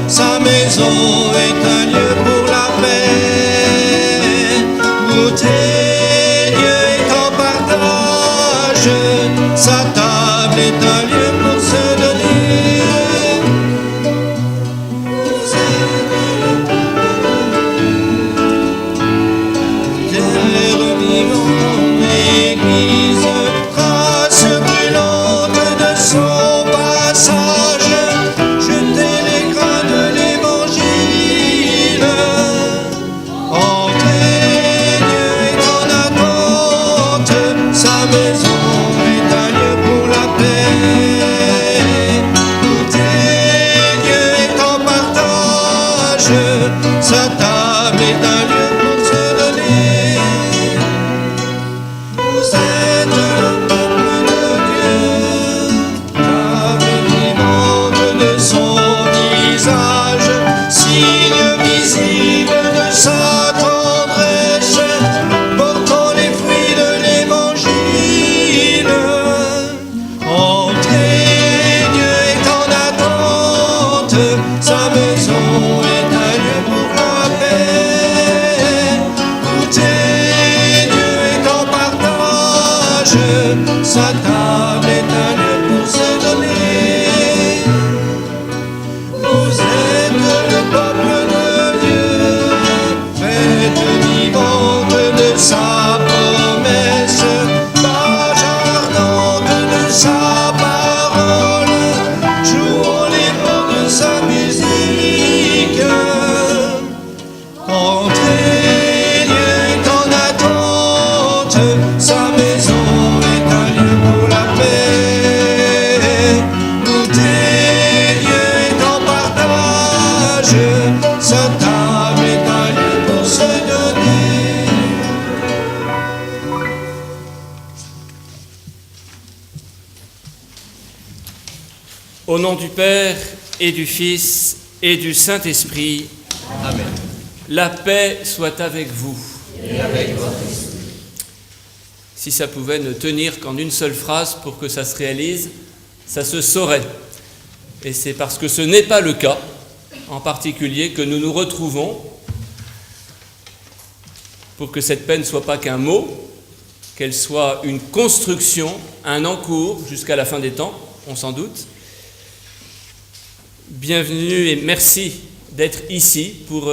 sa maison est un lieu pour la paix. Goûter, Dieu est en partage, sa table est un lieu pour se donner. Vous êtes terre vivant, Église, trace brûlante de son passage, jetez les grains de l'évangile. Entrez, Dieu est en attente, sa maison est un lieu pour la paix. Goûtez, Dieu est en partage, sa table est un lieu pour se donner. Vous êtes le peuple de Dieu, table vivante de son visage, signe visible de sa tendresse, portant les fruits de l'évangile. Entrez, Dieu est en attente, sa maison est un lieu pour la paix. Goûtez, Dieu est en partage, sa table est un lieu pour se donner. Vous êtes le peuple de Dieu, fête vivante de sa promesse, page ardente de sa parole, jouons les mots de sa musique. Entrez, Dieu est en attente, sa maison est un lieu pour la paix. Goûtez, Dieu est en partage, sa table est un lieu pour se donner. Au nom du Père et du Fils et du Saint-Esprit, Amen. la paix soit avec vous. Et avec votre esprit. Si ça pouvait ne tenir qu'en une seule phrase pour que ça se réalise, ça se saurait. Et c'est parce que ce n'est pas le cas, en particulier, que nous nous retrouvons pour que cette paix ne soit pas qu'un mot, qu'elle soit une construction, un encours jusqu'à la fin des temps, on s'en doute. Bienvenue et merci d'être ici pour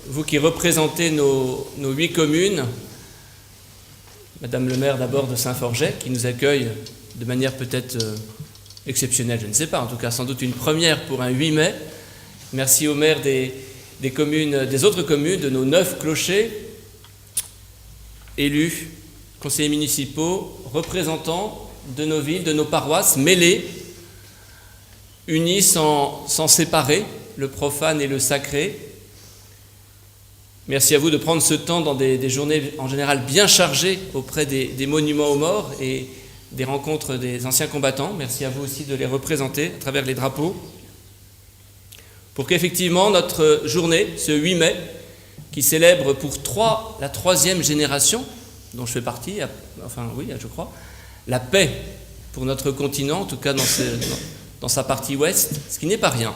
vous qui représentez nos 8 communes. Madame le maire d'abord de Saint-Forget qui nous accueille de manière peut-être exceptionnelle, je ne sais pas, en tout cas sans doute une première pour un 8 mai. Merci aux maires des communes, des autres communes, de nos 9 clochers, élus, conseillers municipaux, représentants de nos villes, de nos paroisses, mêlés, unis sans séparer le profane et le sacré. Merci à vous de prendre ce temps dans des journées en général bien chargées auprès des monuments aux morts et des rencontres des anciens combattants. Merci à vous aussi de les représenter à travers les drapeaux. Pour qu'effectivement notre journée, ce 8 mai, qui célèbre pour la 3e génération, dont je fais partie, enfin oui, je crois, la paix pour notre continent, en tout cas dans sa partie ouest, ce qui n'est pas rien.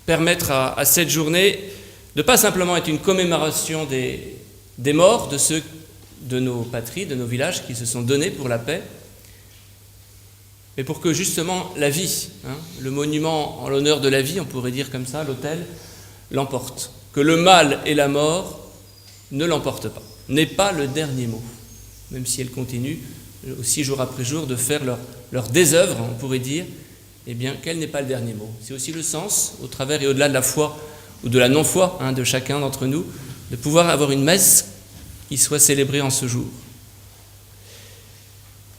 Permettre à cette journée de pas simplement être une commémoration des morts, de ceux de nos patries, de nos villages qui se sont donnés pour la paix, mais pour que justement la vie, le monument en l'honneur de la vie, on pourrait dire comme ça, l'autel, l'emporte. Que le mal et la mort ne l'emportent pas, n'est pas le dernier mot, même si elle continue aussi jour après jour de faire leur désœuvre, on pourrait dire, eh bien, quel n'est pas le dernier mot. C'est aussi le sens, au travers et au-delà de la foi ou de la non-foi de chacun d'entre nous, de pouvoir avoir une messe qui soit célébrée en ce jour.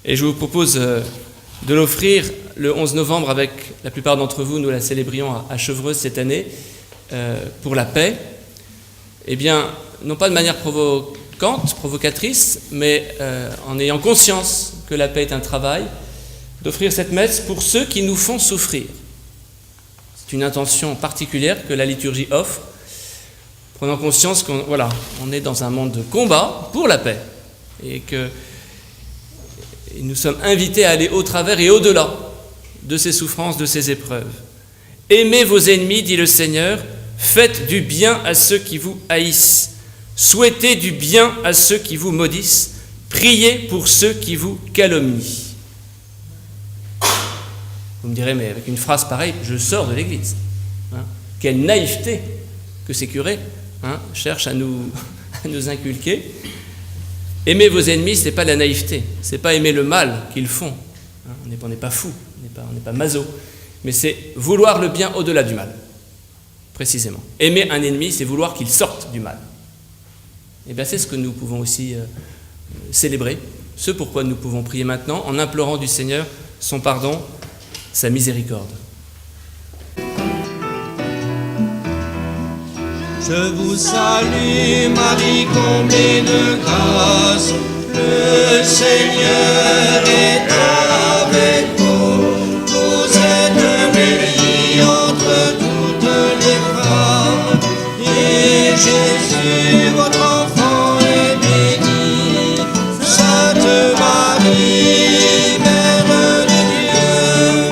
Et je vous propose de l'offrir le 11 novembre avec la plupart d'entre vous, nous la célébrions à Chevreuse cette année, pour la paix. Eh bien, non pas de manière provocatrice, mais en ayant conscience que la paix est un travail, d'offrir cette messe pour ceux qui nous font souffrir. C'est une intention particulière que la liturgie offre, prenant conscience qu'on est dans un monde de combat pour la paix, et que nous sommes invités à aller au travers et au-delà de ces souffrances, de ces épreuves. Aimez vos ennemis, dit le Seigneur, faites du bien à ceux qui vous haïssent, souhaitez du bien à ceux qui vous maudissent, priez pour ceux qui vous calomnient. Vous me direz, mais avec une phrase pareille, je sors de l'Église. Quelle naïveté que ces curés cherchent à nous inculquer. Aimer vos ennemis, ce n'est pas la naïveté, ce n'est pas aimer le mal qu'ils font. On n'est pas fou, on n'est pas maso, mais c'est vouloir le bien au-delà du mal, précisément. Aimer un ennemi, c'est vouloir qu'il sorte du mal. Et bien c'est ce que nous pouvons aussi célébrer, ce pourquoi nous pouvons prier maintenant, en implorant du Seigneur son pardon, sa miséricorde. Je vous salue, Marie, comblée de grâce, le Seigneur est avec vous. Vous êtes bénie entre toutes les femmes, et Jésus, votre enfant, est béni. Sainte Marie, Mère de Dieu,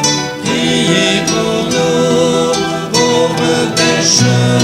priez pour nous, pauvres pécheurs.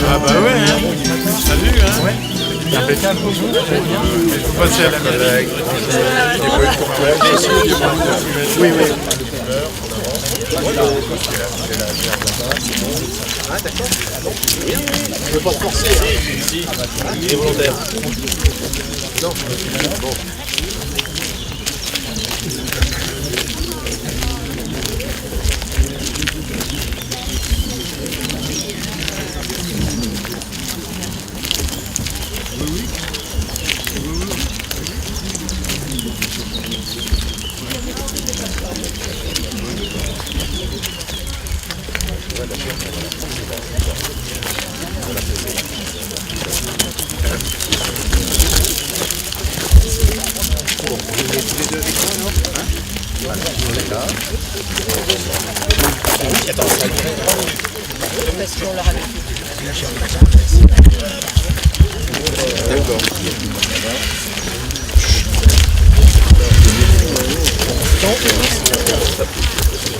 Ah bah ouais, hein. Salut, hein. Ouais. Impeccable. Vous passez à la maison. Oui, oui. Ah d'accord. Oui, je ne veux pas te forcer. Si, il est volontaire. Non, bon.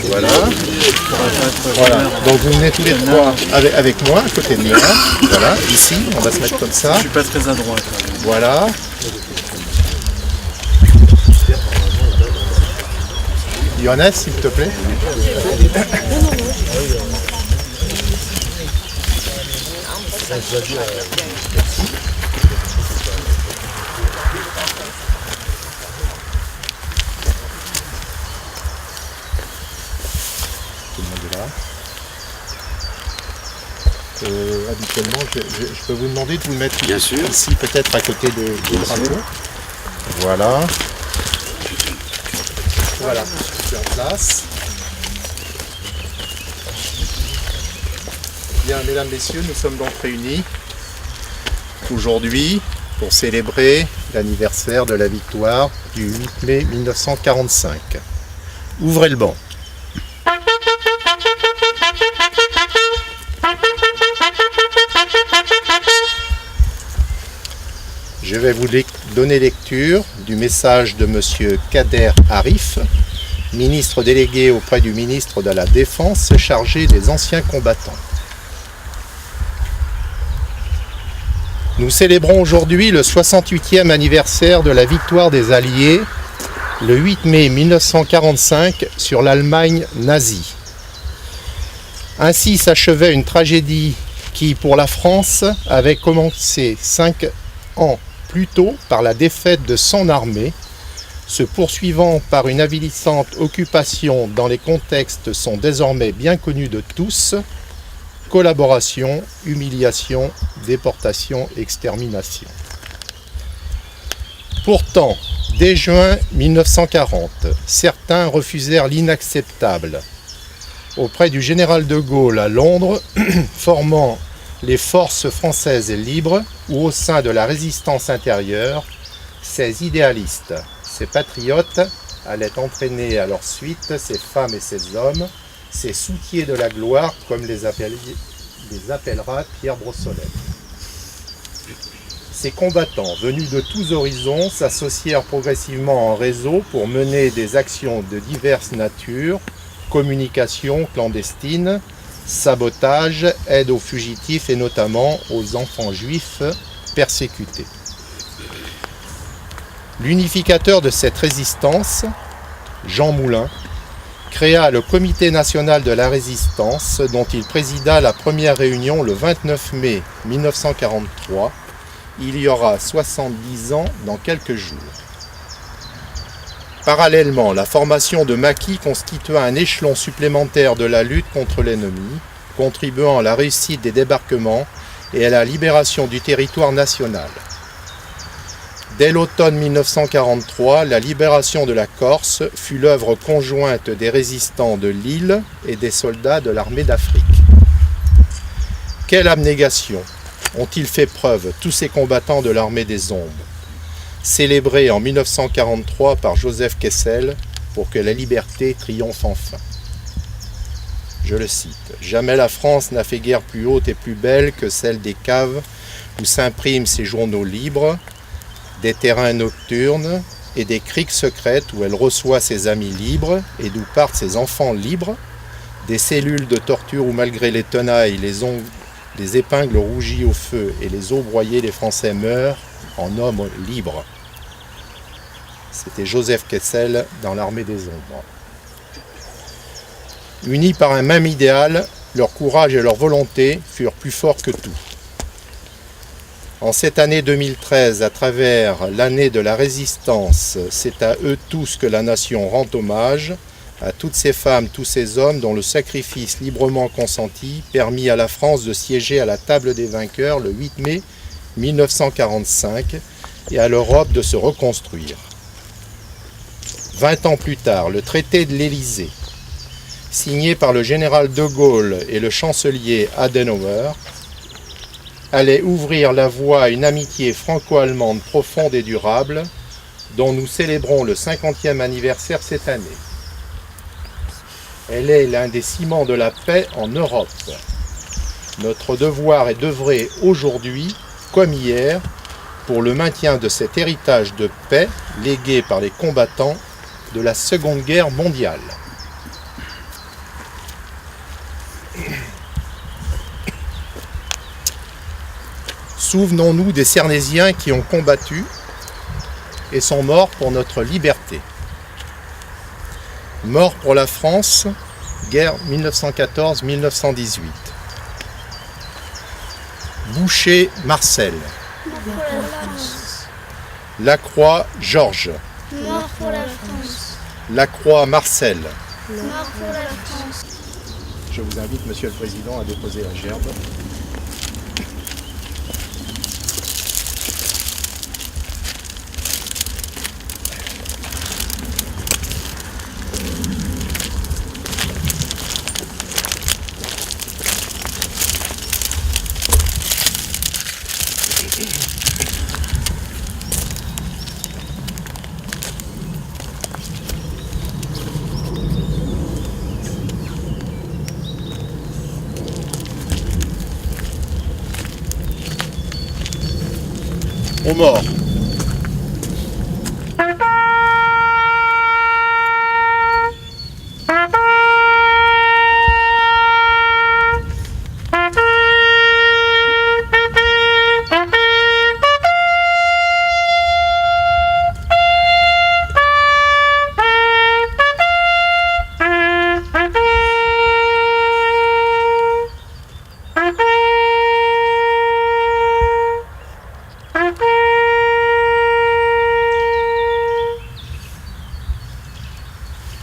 Voilà. Voilà. Donc vous venez tous les trois avec moi, à côté de moi. Voilà, ici, on va se mettre comme ça. Je suis pas très adroit. Voilà. Johannes, s'il te plaît. Tout le monde est là. Habituellement, je peux vous demander de vous mettre ici, peut-être à côté du drapeau. Voilà. Voilà, je suis en place. Bien, mesdames, messieurs, nous sommes donc réunis aujourd'hui pour célébrer l'anniversaire de la victoire du 8 mai 1945. Ouvrez le banc. Je vais vous donner lecture du message de M. Kader Arif, ministre délégué auprès du ministre de la Défense chargé des anciens combattants. Nous célébrons aujourd'hui le 68e anniversaire de la victoire des Alliés, le 8 mai 1945, sur l'Allemagne nazie. Ainsi s'achevait une tragédie qui, pour la France, avait commencé 5 ans plus tôt par la défaite de son armée, se poursuivant par une avilissante occupation dont les contextes sont désormais bien connus de tous: collaboration, humiliation, déportation, extermination. Pourtant, dès juin 1940, certains refusèrent l'inacceptable. Auprès du général de Gaulle à Londres, formant les forces françaises libres ou au sein de la résistance intérieure, ces idéalistes, ces patriotes allaient entraîner à leur suite ces femmes et ces hommes, ces soutiers de la gloire, comme les appellera Pierre Brossolette. Ces combattants, venus de tous horizons, s'associèrent progressivement en réseau pour mener des actions de diverses natures: communication clandestine, sabotage, aide aux fugitifs et notamment aux enfants juifs persécutés. L'unificateur de cette résistance, Jean Moulin, créa le Comité national de la résistance, dont il présida la première réunion le 29 mai 1943. Il y aura 70 ans dans quelques jours. Parallèlement, la formation de Maquis constitua un échelon supplémentaire de la lutte contre l'ennemi, contribuant à la réussite des débarquements et à la libération du territoire national. Dès l'automne 1943, la libération de la Corse fut l'œuvre conjointe des résistants de Lille et des soldats de l'armée d'Afrique. Quelle abnégation ont-ils fait preuve tous ces combattants de l'armée des ombres, célébrés en 1943 par Joseph Kessel pour que la liberté triomphe enfin. Je le cite: « Jamais la France n'a fait guerre plus haute et plus belle que celle des caves où s'impriment ses journaux libres, des terrains nocturnes et des criques secrètes où elle reçoit ses amis libres et d'où partent ses enfants libres, des cellules de torture où malgré les tenailles, les épingles rougies au feu et les os broyés, les Français meurent en hommes libres. » C'était Joseph Kessel dans l'armée des ombres. Unis par un même idéal, leur courage et leur volonté furent plus forts que tout. En cette année 2013, à travers l'année de la résistance, c'est à eux tous que la nation rend hommage, à toutes ces femmes, tous ces hommes dont le sacrifice librement consenti permit à la France de siéger à la table des vainqueurs le 8 mai 1945 et à l'Europe de se reconstruire. 20 ans plus tard, le traité de l'Élysée signé par le général de Gaulle et le chancelier Adenauer, allait ouvrir la voie à une amitié franco-allemande profonde et durable, dont nous célébrons le 50e anniversaire cette année. Elle est l'un des ciments de la paix en Europe. Notre devoir est d'œuvrer aujourd'hui, comme hier, pour le maintien de cet héritage de paix légué par les combattants de la Seconde Guerre mondiale. Souvenons-nous des Cernhésiens qui ont combattu et sont morts pour notre liberté. Morts pour la France, guerre 1914-1918. Boucher Marcel. Lacroix Georges. Mort pour la France. Lacroix Marcel. Mort pour la France. Je vous invite, Monsieur le Président, à déposer la gerbe. Aux morts.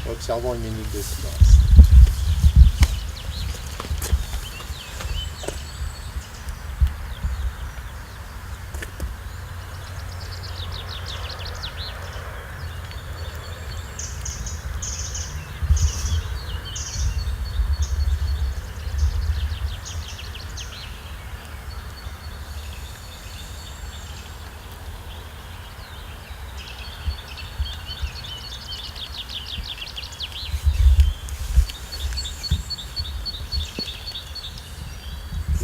Observons une minute de silence.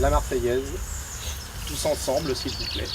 La Marseillaise, tous ensemble s'il vous plaît.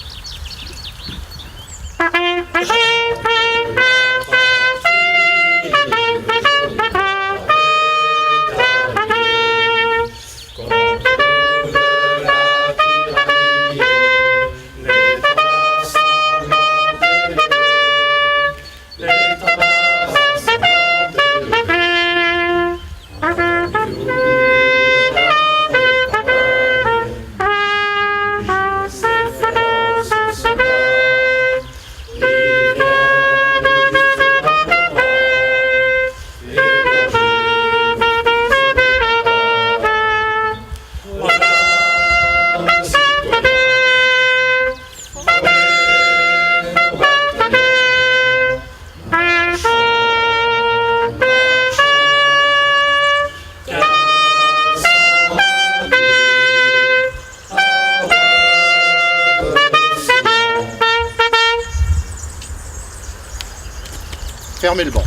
Fermez le banc.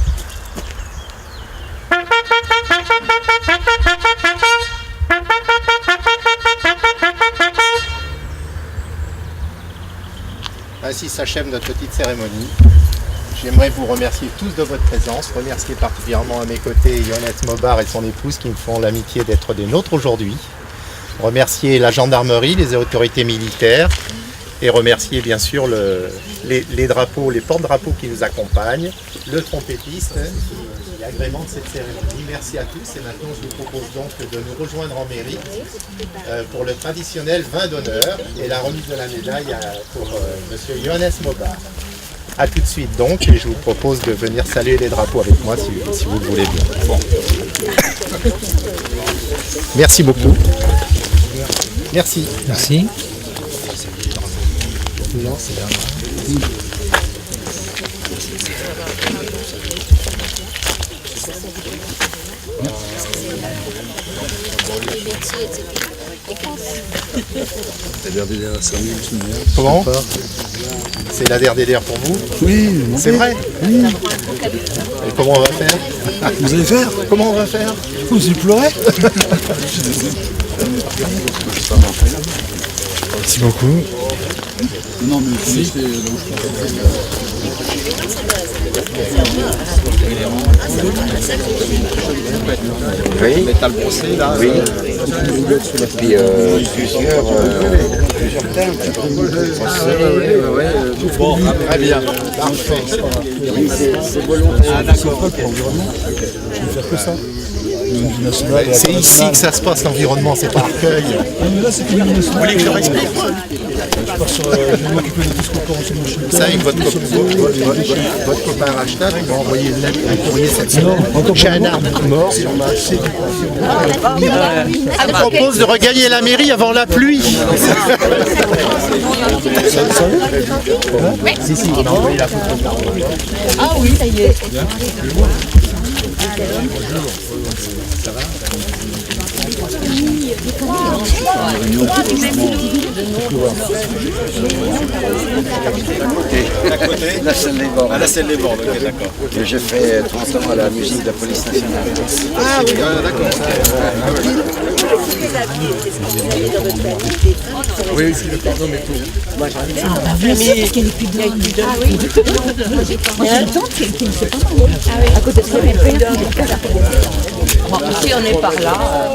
Ainsi s'achève notre petite cérémonie. J'aimerais vous remercier tous de votre présence, remercier particulièrement à mes côtés Johannes Mobart et son épouse qui me font l'amitié d'être des nôtres aujourd'hui. Remercier la gendarmerie, les autorités militaires et remercier bien sûr les drapeaux, les porte-drapeaux qui nous accompagnent, le trompettiste qui agrémente cette cérémonie. Merci à tous et maintenant je vous propose donc de nous rejoindre en mairie pour le traditionnel vin d'honneur et la remise de la médaille pour monsieur Johannes Mobart. A tout de suite donc, et je vous propose de venir saluer les drapeaux avec moi si vous le voulez bien. Bon. Merci beaucoup. Merci. Merci. Non, c'est bien. Comment? C'est la DRDR pour vous? Oui, C'est vrai? oui. Et comment on va faire? Vous allez faire? Comment on va faire? Vous y pleurez? Merci beaucoup. Non, mais si. Oui. Métal brossé là. Oui. Et puis plusieurs teintes. Très bien. Parfait. C'est volontaire. Ah d'accord. Je vais faire que ça. C'est ici que ça se passe l'environnement, c'est pas Arcueil. Mais là, c'est que vous voulez que je leur explique? Je pars sur. Je vais m'occuper de tout ce qu'on peut en chez Ça, avec votre copain Rachtab, il va envoyer une lettre, un courrier cette semaine. J'ai un arbre mort sur ma séduction. Je propose de regagner la mairie avant la pluie. Si, on a envoyé la photo. Ah oui, ça y est. À côté, La Seine-les-Bornes. à la scène les bornes, ok, d'accord. Et j'ai fait 30 ans à la musique de la police nationale. Ah oui, d'accord. Oui, c'est le pardon, mais tout. Ah bah oui, parce qu'elle est plus bonne. Ah oui. Moi j'ai une tante qui ne sait pas marier. Ah oui. À côté de sa belle-père. Bon, ici on est par là.